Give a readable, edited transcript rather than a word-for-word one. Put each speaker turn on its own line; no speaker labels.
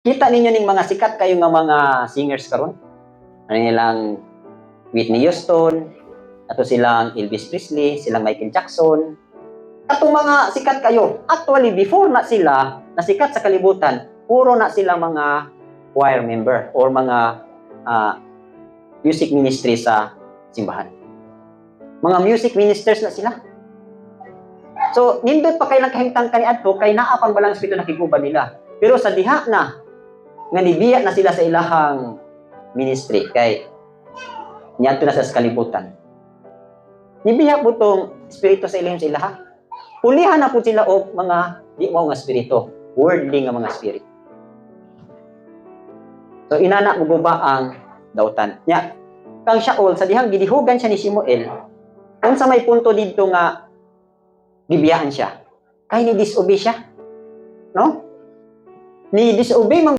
Kita ninyo ning mga sikat kayo nga mga singers karon. Ano nilang Whitney Houston, ato silang Elvis Presley, silang Michael Jackson. Atong mga sikat kayo, actually before na sila nasikat sa kalibutan, puro na silang mga choir member or mga music ministry sa simbahan. Mga music ministers na sila. So, nindot pa kay nagkahimtang kaniadto kay naa pang balang espiritu nakiguban nila. Pero sa diha na nga nibiya na sila sa ilahang ministry kay niadto na sa kalibutan. Nibiya po tong espiritu sa ilahang sa ilaha. Pulihan na po sila og mga di mao nga espiritu, worldly nga mga spirit. So inana mo ba ang dautan? Nya, kang Shaul sa dihang gidihugan siya ni Simuel, unsa may punto didto nga gibiyahan siya? Kay ni disobey siya. No? Ni disobey